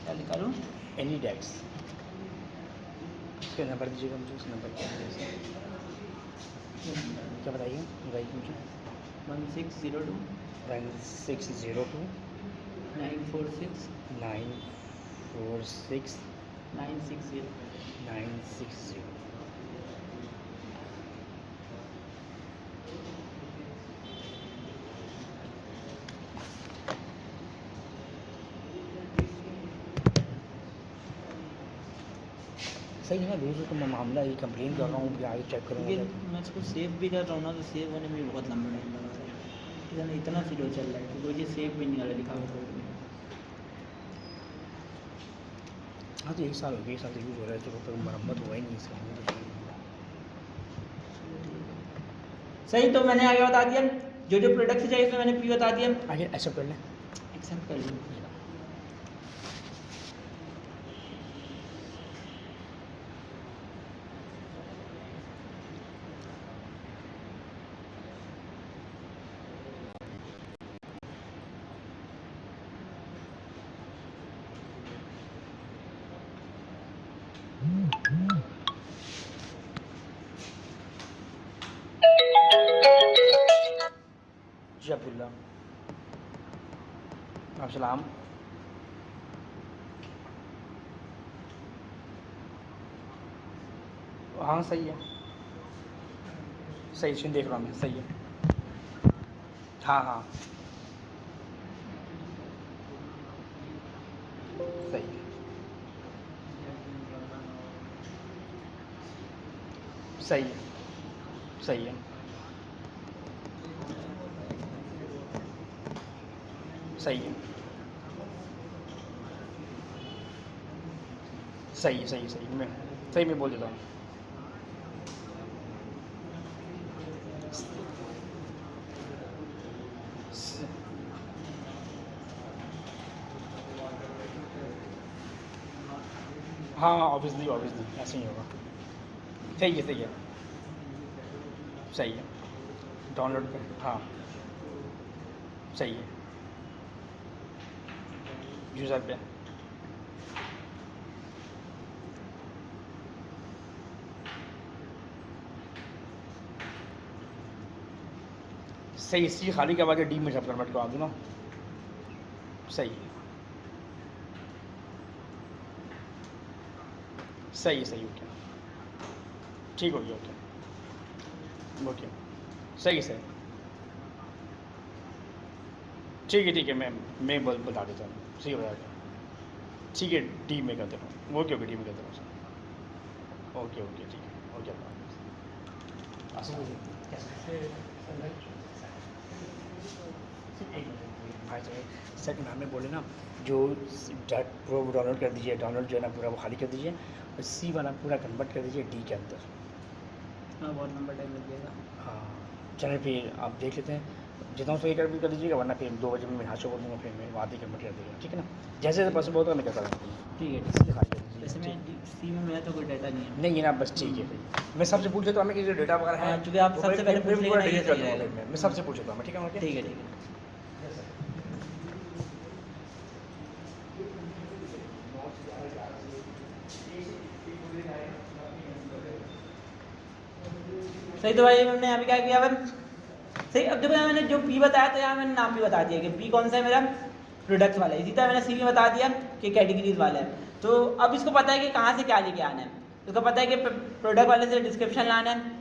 क्या लिखा लूँ, एनी टेस्ट इसका नंबर दीजिएगा मुझे, उस नंबर क्या है क्या बताइए मुझे 1602 1602 946 946 960। 960। सही है ना, रोज़ तो मैं मामला ये कंप्लेन कर रहा हूँ, फिर आगे चेक करूँगा। मैं इसको सेव भी कर रहा हूँ ना, तो सेव होने में भी बहुत लंबा टाइम लगा रहा है, इतना इतना स्लो चल रहा है कि कोई चीज़ सेव भी नहीं हो रहा लिखा हुआ कोड में। हाँ तो 1 साल हो गया, 1 साल से यूज़ हो रहा है, तो मरम्मत हुआ ही नहीं इसका। सही, तो मैंने आगे बता दिया, जो जो प्रोडक्ट चाहिए उसमें मैंने पी बता दिया। आगे एक्सेप्ट कर लें। एक्सेप्ट कर लो। जी अब्दुल्ला, आप सलाम। हाँ सही है, सही सुन देख रहा हूँ मैं, सही है। हाँ हाँ सही है, सही है, सही है, सही है, सही सही सही मैं बोल देता हूँ। हाँ ऑब्वियसली ऐसे ही होगा। सही है सही है डाउनलोड पे, हाँ सही है यूज़र पे। सही, सी खाली करवा के डी में सब कन्वर्ट करवा दूँ ना। सही है सही ओके, ठीक हो गया, ओके सही ठीक है मैं बता देता हूँ, सही हो जाएगा। ठीक है डी में कर देता हूँ, ओके डी में कर देता हूँ, ओके ठीक है, ओके भाई सेकंड हमें बोले ना जो प्रो डाउनलोड कर दीजिए, डाउनलोड जो है ना पूरा वो खाली कर दीजिए, और सी वाला पूरा कन्वर्ट कर दीजिए डी के अंदर। हाँ बहुत लंबा टाइम लग जाएगा। हाँ चलिए फिर आप देख लेते हैं, जितना सही कर दीजिएगा, वरना फिर 2 बजे मैं यहाँ से बोल दूँगा, फिर मैं वहाँ कन्वर्ट कर देगा, ठीक है ना, जैसे पॉसिबल होता है मैं करता रहूँगा। ठीक है, इसलिए खाली कर वैसे दीजिए। में सी में मेरा तो कोई डाटा नहीं है। नहीं है ना, बस ठीक है भाई, मैं सबसे पूछ लेता हूँ, हमें कि जो डेटा वगैरह है, हाँ, चूँकि आप वो सबसे मैं पहले पूरा पूछ लेंगे ना, ये डिलीट कर सही दूँगा, रहेगा। मैं सबसे पूछ लेता हूँ, ठीक है। ठीक है। सही, तो भाई हमने अभी क्या किया अब सही। अब देखो मैंने जो पी बताया तो यहाँ मैंने नाम भी बता दिया कि पी कौन सा है मेरा, प्रोडक्ट्स वाला है। इसी तरह मैंने सी में बता दिया कि कैटेगरीज वाला है। तो अब इसको पता है कि कहाँ से क्या लेके आना है, इसको पता है कि प्रोडक्ट वाले से डिस्क्रिप्शन लाना है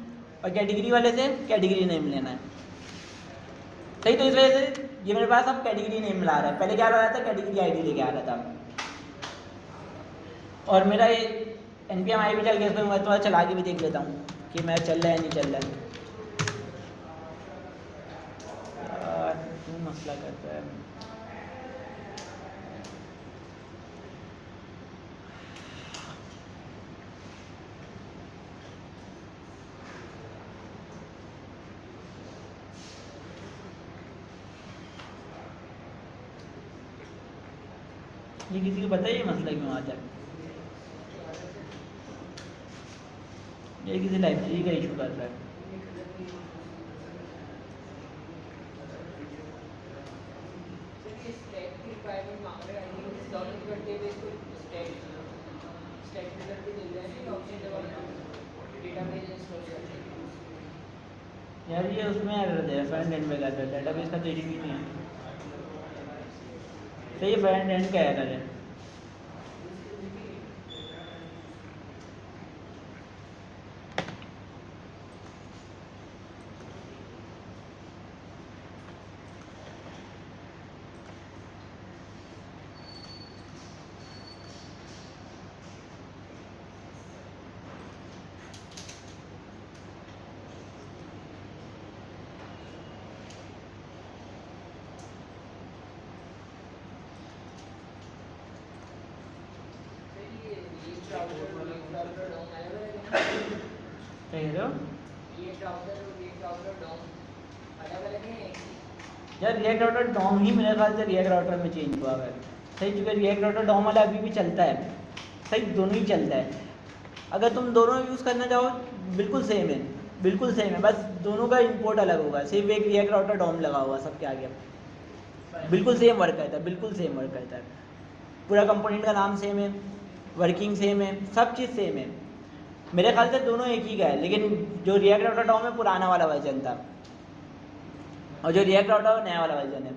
और कैटेगरी वाले से कैटेगरी नेम लेना है। सही, तो इस वजह से ये मेरे पास अब कैटेगरी नेम ला रहा है, पहले क्या ला रहा था, कैटेगरी आईडी लेके आ रहा था। और मेरा ये NPM भी चल गया, इसमें मैं थोड़ा चला के भी देख लेता हूँ कि मैं चल रहा है नहीं चल रहा है। यार क्यों मसला करता है। ये किसी को पता है ये मसला क्यों आता है? ये किसी लाइब्रेरी का इशू कर रहा है। यार ये उसमें एरर दे फ्रंट एंड में कर रहा है, डेटाबेस का तो एडी भी नहीं है। तो ये फ्रंट एंड का एरर है। कह रहे हो यार रिएक्ट राउटर डॉम ही मेरे ख्याल से रिएक्ट राउटर में चेंज हुआ है सही, क्योंकि रिएक्ट राउटर डॉम वाला अभी भी चलता है सही, दोनों ही चलता है। अगर तुम दोनों यूज़ करना चाहो बिल्कुल सेम है, बिल्कुल सेम है, बस दोनों का इंपोर्ट अलग होगा। सिर्फ एक रिएक्ट राउटर डॉम लगा हुआ सबके आगे, बिल्कुल सेम वर्क करता है, बिल्कुल सेम वर्क करता है। पूरा कंपोनेंट का नाम सेम है, वर्किंग सेम है, सब चीज़ सेम है। मेरे ख्याल से दोनों एक ही का है, लेकिन जो रिएक्ट राउटर डॉम है पुराना वाला वर्जन था और जो रिएक्ट राउटर है नया वाला वर्जन है।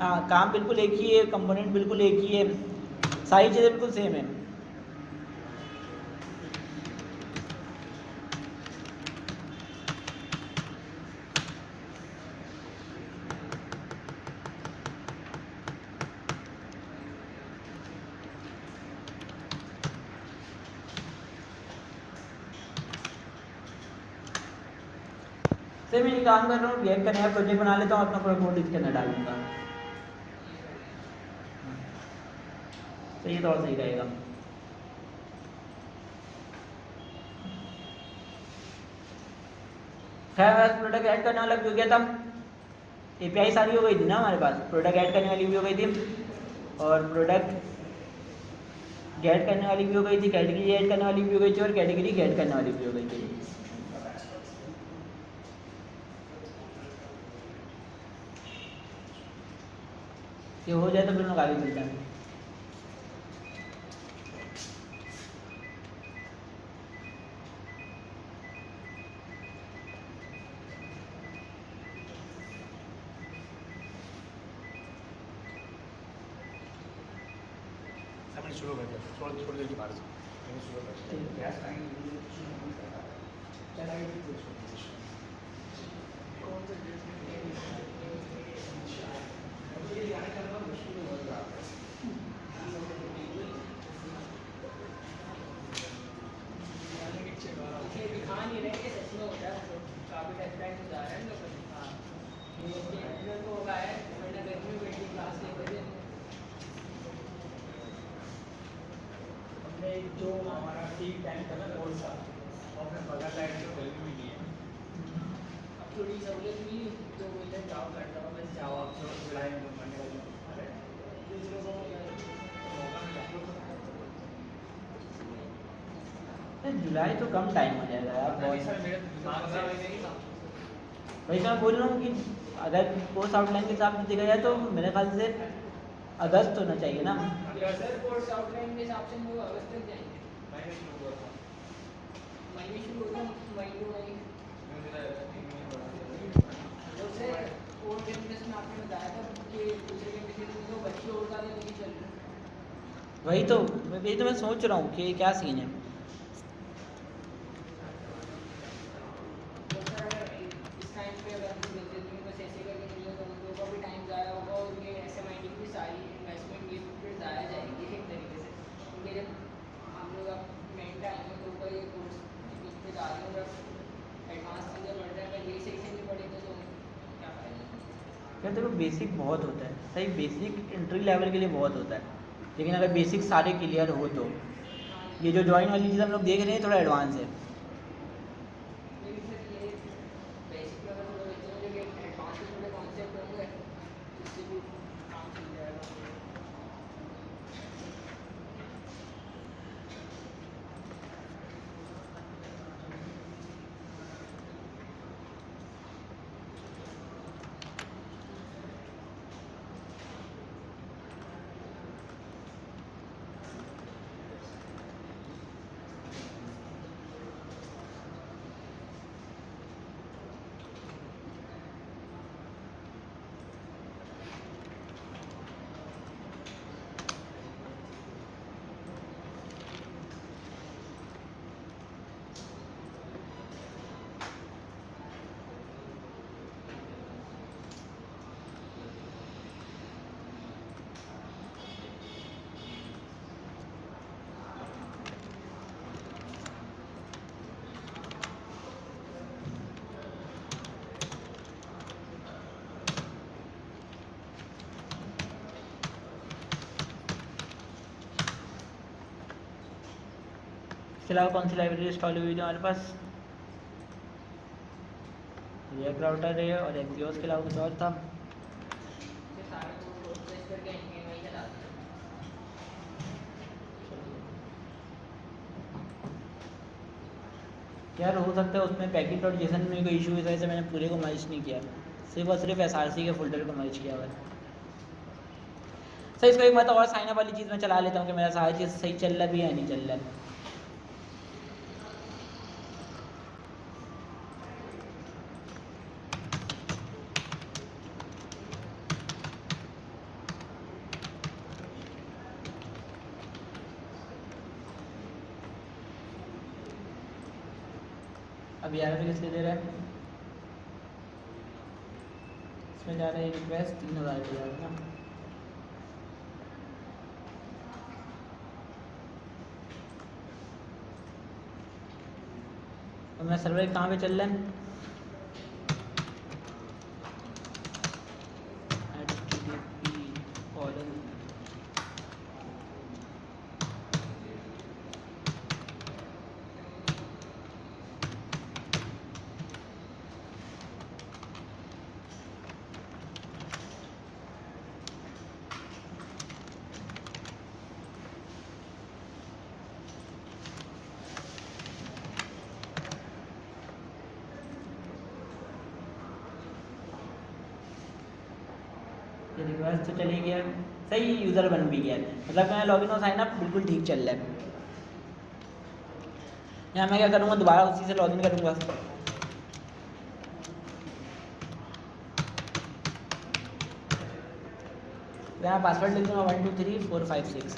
हाँ काम बिल्कुल एक ही है, कंपोनेंट बिल्कुल एक ही है, सारी चीज़ें बिल्कुल सेम है। सर मैं ये काम कर रहा हूँ, रिएक्ट का नया प्रोजेक्ट बना लेता हूँ, अपना पूरा कोड इसके अंदर डाल दूँगा। तो ये तो और सही रहेगा। खैर बस प्रोडक्ट ऐड करने वाला भी हो गया था, API सारी हो गई थी ना हमारे पास, प्रोडक्ट ऐड करने वाली भी हो गई थी और प्रोडक्ट गेट करने वाली भी हो गई थी, कैटेगरी ऐड करने वाली भी हो गई थी और कैटेगरी गेट करने वाली भी हो गई थी। ये हो जाए तो फिर लोग आगे चलते हैं। शुरू कर दिया, थोड़ी देर के बाद शुरू कर दिया। जो हमारा ठीक टाइम था ना कोर्स का, आपने बगा टाइम तो वैल्यू ही नहीं है। अब थोड़ी सहूलियत हुई तो बोलते जाओ करता हूँ, बस जाओ आप जो जुलाई में बनने वाले हो। अरे दूसरों को मौका मिला जुलाई तो कम टाइम हो जाएगा यार, बहुत सर मेरे दिमाग से वही तो मैं बोल रहा हूँ कि अगर कोर्स आउटलाइन के हिसाब से देखा जाए तो मेरे ख्याल से अगस्त होना चाहिए ना। सर कोर्स आउटलाइन के हिसाब से वो अगस्त तक जाएंगे। मई शुरू हुआ था, मई शुरू होता, मई को मई से कोर्स कैंपस में आपने बताया था कि दूसरे कैंपस में तो बच्चे और ज़्यादा नहीं चल रहे। वही तो मैं सोच रहा हूँ कि क्या सीन है। इस टाइम पे अगर हम देते हैं बस ऐसे करके नहीं होगा, उनको यार देखो बेसिक बहुत होता है, सही बेसिक एंट्री लेवल के लिए बहुत होता है, लेकिन अगर बेसिक सारे क्लियर हो तो ये जो जॉइन वाली चीज़ हम लोग देख रहे हैं थोड़ा एडवांस है। लेकिन सर ये बेसिक का थोड़ा बच्चों में लेकिन एडवांस में थोड़े कॉन्सेप्ट होंगे इससे भी काम चल जाएगा। इसके अलावा कौन सी लाइब्रेरी इंस्टॉल हुई थी हमारे पास? रिएक्ट राउटर है और एक्सियोस के अलावा कुछ और था? ये सारे को प्रोसेस करके इनके वहीं चला देते हैं। यार हो सकता है उसमें पैकेट डॉट जेसन में कोई इशू इस वजह से मैंने पूरे को मर्ज नहीं किया, सिर्फ और सिर्फ एसआरसी के फोल्डर को मर्ज किया हुआ है। सर इसको एक मतलब और साइन अप वाली चीज़ में चला लेता हूँ कि मेरा सारा चीज़ सही चल रहा भी है या नहीं चल रहा है। अब 11 पे किसके दे रहा है? इसमें जा रहा है रिक्वेस्ट 3000 पे जा रहा है ना। और मेरा सर्वर कहाँ पे चल रहा है? रिक्वेस्ट तो चली गया, सही यूज़र बन भी गया, मतलब मेरा लॉगिन और साइन अप बिल्कुल ठीक चल रहा है। यहाँ मैं क्या करूँगा, दोबारा उसी से लॉगिन करूँगा। यहाँ पासवर्ड लिख दूँगा 1 2 3 4 5 6।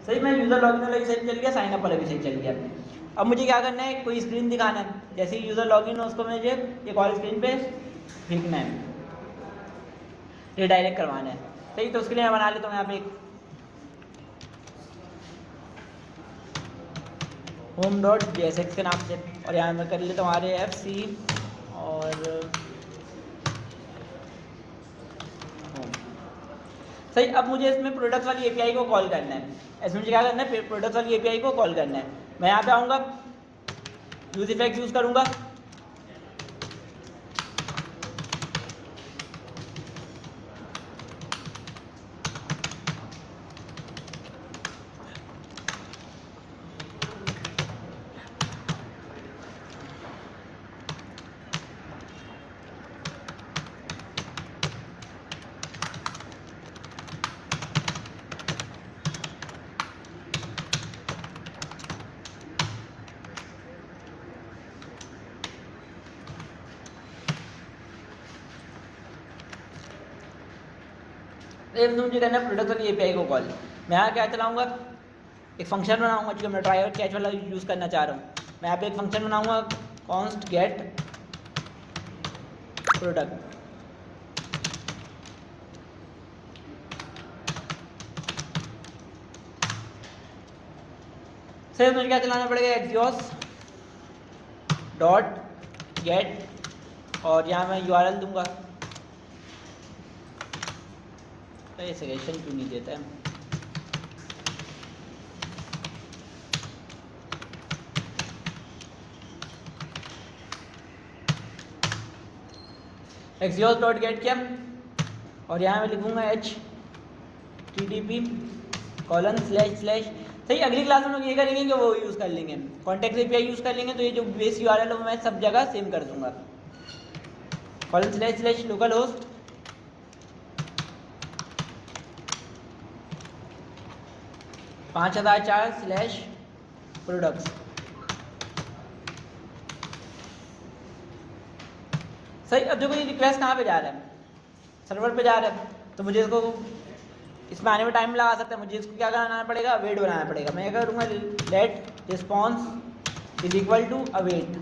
सही मैं यूज़र लॉगिन वाला भी सही चल गया, साइन अप वाला भी सही चल गया। अब मुझे क्या करना है, कोई स्क्रीन दिखाना है, जैसे ही यूज़र लॉगिन हो उसको मुझे एक और स्क्रीन पे भेजना है, रिडायरेक्ट करवाना है। सही, तो उसके लिए मैं बना लेता हूँ यहाँ पे एक home.jsx के नाम से, और यहाँ मैं कर लेता हूँ RAFC और home। सही, अब मुझे इसमें प्रोडक्ट वाली एपीआई को कॉल करना है। इसमें मुझे क्या करना है, प्रोडक्ट वाली एपीआई को कॉल करना है। मैं यहाँ पे आऊँगा, यूज इफेक्ट यूज़ करूँगा, मुझे करना है प्रोडक्ट वाली एपीआई को कॉल। मैं यहाँ क्या चलाऊँगा, एक फंक्शन बनाऊँगा, जो मैं ट्राई और कैच वाला यूज़ करना चाह रहा हूँ। मैं यहाँ पे एक फंक्शन बनाऊँगा, कॉन्स्ट गेट प्रोडक्ट। सर मुझे क्या चलाना पड़ेगा, एक्सियोस डॉट गेट और यहाँ मैं यूआरएल दूंगा। तो ये सजेशन क्यों नहीं देता है? एक्सियोस डॉट गेट किया और यहाँ मैं लिखूंगा http:// सही। अगली क्लास में लोग ये करेंगे कि वो यूज़ कर लेंगे, कॉन्टेक्स्ट एपीआई यूज़ कर लेंगे। तो ये जो बेस यूआरएल है मैं सब जगह सेम कर दूंगा। // लोकल होस्ट $5004/products। सही। अब देखो ये रिक्वेस्ट कहाँ पे जा रहा है? सर्वर पे जा रहा है। तो मुझे इसको इसमें आने में टाइम लगा सकता है। मुझे इसको क्या बनाना पड़ेगा? अवेट बनाना पड़ेगा। मैं क्या करूँगा? Let response is equal to await.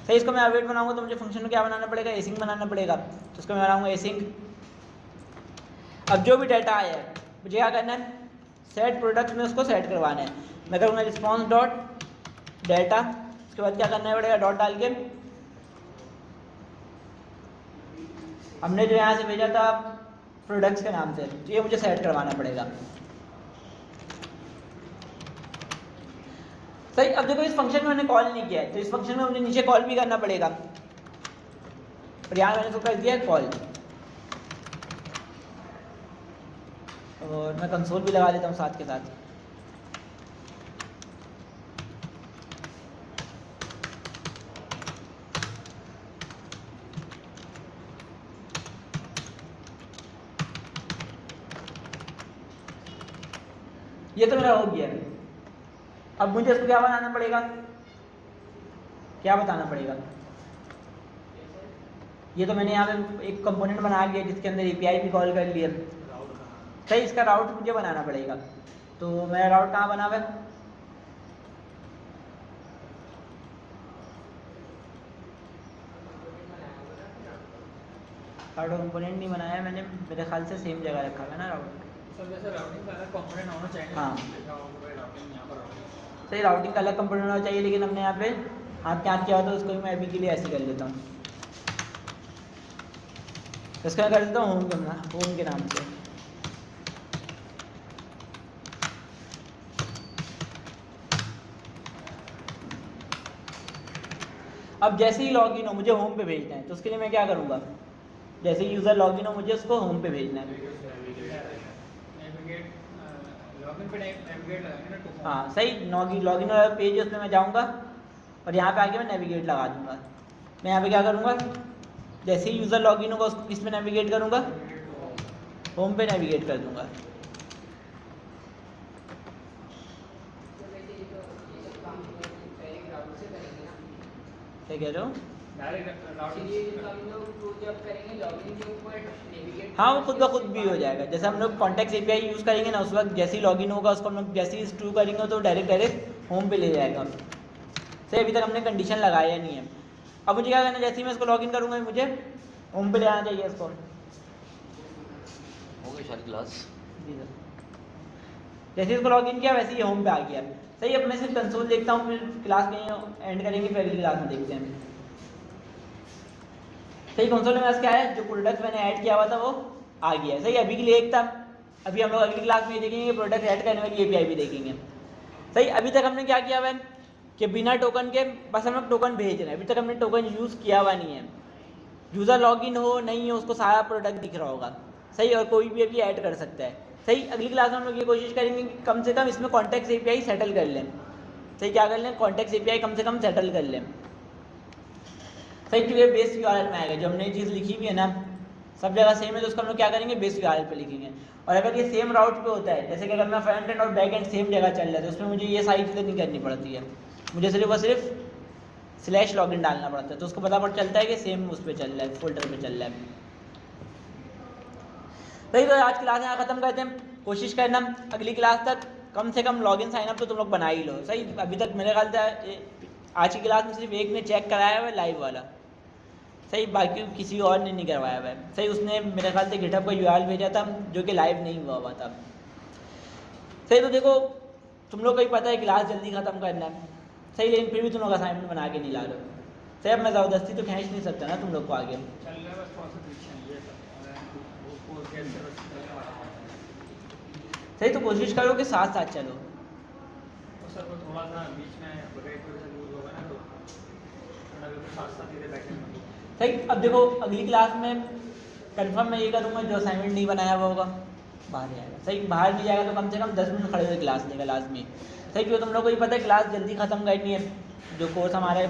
सही। इसको मैं अवेट बनाऊंगा तो मुझे फंक्शन में क्या बनाना पड़ेगा? एसिंग बनाना पड़ेगा। तो इसको मैं बनाऊंगा एसिंग। अब जो भी डाटा आया है मुझे क्या करना है? सेट प्रोडक्ट्स में उसको सेट करवाना है। मैं करूँगा रिस्पॉन्स डॉट डाटा। उसके बाद क्या करना पड़ेगा? डॉट डाल के हमने जो यहाँ से भेजा था प्रोडक्ट्स के नाम से, तो ये मुझे सेट करवाना पड़ेगा। सही। अब देखो इस फंक्शन में मैंने कॉल नहीं किया है, तो इस फंक्शन में मुझे नीचे कॉल भी करना पड़ेगा। और यहाँ मैंने इसको कर दिया है कॉल। और मैं कंसोल भी लगा देता हूँ साथ के साथ। ये तो मेरा हो गया। अब मुझे इसको क्या बनाना पड़ेगा? क्या बताना पड़ेगा? ये तो मैंने यहाँ पे एक कंपोनेंट बना लिया जिसके अंदर एपीआई भी कॉल कर लिया। सही। इसका राउट मुझे बनाना पड़ेगा। तो मेरा राउट कहाँ बना हुआ है? राउट कंपोनेंट नहीं बनाया मैंने, मेरे ख्याल से सेम जगह रखा हुआ है ना राउट। सर जैसे राउटिंग का अलग कंपोनेंट होना चाहिए। हाँ। राउटिंग यहाँ पर राउटिंग। सही। राउटिंग का अलग कंपोनेंट होना चाहिए, लेकिन हमने यहाँ पे हाथ के हाथ किया हुआ, तो उसको भी मैं अभी के लिए ऐसे कर लेता हूँ। इसका मैं कर देता हूँ होम के नाम से। अब जैसे ही लॉगिन हो मुझे होम पे भेजना है, तो उसके लिए मैं क्या करूँगा? जैसे ही यूज़र लॉगिन हो मुझे उसको होम पे भेजना है। लॉगिन पे नेविगेट लगाएंगे ना। हाँ सही। लॉगिन वाला पेज है, उसमें मैं जाऊँगा और यहाँ पे आके मैं नेविगेट लगा दूँगा। मैं यहाँ पे क्या करूँगा? जैसे ही यूज़र लॉगिन होगा उसको किस में नेविगेट करूँगा? होम पे नेविगेट कर दूँगा। क्या कह रहे हो? हाँ वो खुद ब खुद भी हो जाएगा। जैसे हम लोग कॉन्टेक्स्ट एपीआई यूज़ करेंगे ना, उस वक्त जैसे ही लॉगिन होगा उसको हम लोग जैसे ही स्टू करेंगे तो डायरेक्ट होम पे ले जाएगा। सही। अभी तक हमने कंडीशन लगाया नहीं है। अब मुझे क्या करना है? जैसे ही मैं इसको लॉगिन करूँगा मुझे होम पे ले आना चाहिए इसको। हो गई सारी क्लास। जी सर। जैसे ही इसको लॉगिन किया वैसे ही होम पे आ गया। सही। अब मैं सिर्फ कंसोल देखता हूँ, फिर क्लास कहीं एंड करेंगे, फिर अगली क्लास में देखते हैं। सही। कंसोल में क्या है? जो प्रोडक्ट मैंने ऐड किया हुआ था वो आ गया है। सही। अभी के लिए एक था। अभी हम लोग अगली क्लास में ये देखेंगे प्रोडक्ट ऐड करने वाली एपीआई भी देखेंगे। सही। अभी तक हमने क्या किया हुआ है कि बिना टोकन के बस हम लोग टोकन भेज रहे हैं। अभी तक हमने टोकन यूज़ किया हुआ नहीं है। यूज़र लॉगिन हो नहीं हो उसको सारा प्रोडक्ट दिख रहा होगा। सही। और कोई भी अभी ऐड कर सकता है। सही। अगली क्लास में हम लोग ये कोशिश करेंगे कि कम से कम इसमें कॉन्टेक्स्ट एपीआई सेटल कर लें। सही। क्या कर लें? कॉन्टेक्स्ट एपीआई कम से कम सेटल कर लें। सही। तो ये बेस यूआरएल में आएगा। जो हमने चीज़ लिखी हुई है ना सब जगह सेम है, तो उसको हम लोग क्या करेंगे? बेस यूआरएल पे लिखेंगे। और अगर ये सेम राउट पे होता है, जैसे कि अगर मैं फ्रंट एंड और बैक एंड सेम जगह चल रहा है, तो उसमें मुझे ये सारी चीज़ें नहीं करनी पड़ती है। मुझे सिर्फ और सिर्फ /login डालना पड़ता है, तो उसको पता चलता है कि सेम उस पर चल रहा है, फोल्डर पे चल रहा है। सही। तो आज क्लास यहाँ ख़त्म करते हैं। कोशिश करना अगली क्लास तक कम से कम लॉगिन साइन अप तो तुम लोग बना ही लो। सही। अभी तक मेरे ख्याल से आज की क्लास में सिर्फ एक ने चेक कराया हुआ है लाइव वाला। सही। बाकी किसी और ने नहीं करवाया हुआ है। सही। उसने मेरे ख्याल से गिटहब का यूआरएल भेजा था जो कि लाइव नहीं हुआ था। सही। तो देखो तुम लोग को ही पता है क्लास जल्दी ख़त्म करना है। सही। लेकिन फिर भी तुम लोग असाइनमेंट बना के नहीं ला रहे हो। सही, अब मैं ज़बरदस्ती तो खींच नहीं सकता ना तुम लोग को आगे। चल रहा है बस थोड़ा सा फ्रिक्शन ये सब वो कोर्स के अंदर बस चलने वाला है। सही, तो कोशिश करो कि साथ साथ चलो। तो सर वो थोड़ा सा बीच में ब्रेक वगैरह यूज होगा ना तो थोड़ा बिल्कुल साथ साथ धीरे बैठने में सही, अब देखो अगली क्लास में कंफर्म मैं ये करूँगा जो असाइनमेंट नहीं बनाया हुआ होगा बाहर जाएगा। सही, बाहर नहीं जाएगा तो कम से कम 10 मिनट खड़े हुए क्लास लेगा लाजमी। सही, क्यों तुम लोग को ये पता है क्लास जल्दी ख़त्म करनी है, जो कोर्स हमारे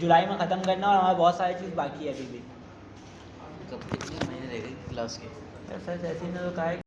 जुलाई में ख़त्म करना है और हमारे बहुत सारी चीज़ बाकी है अभी भी। कब कितने महीने रह गए क्लास के? सर ऐसे ही ने तो कहा है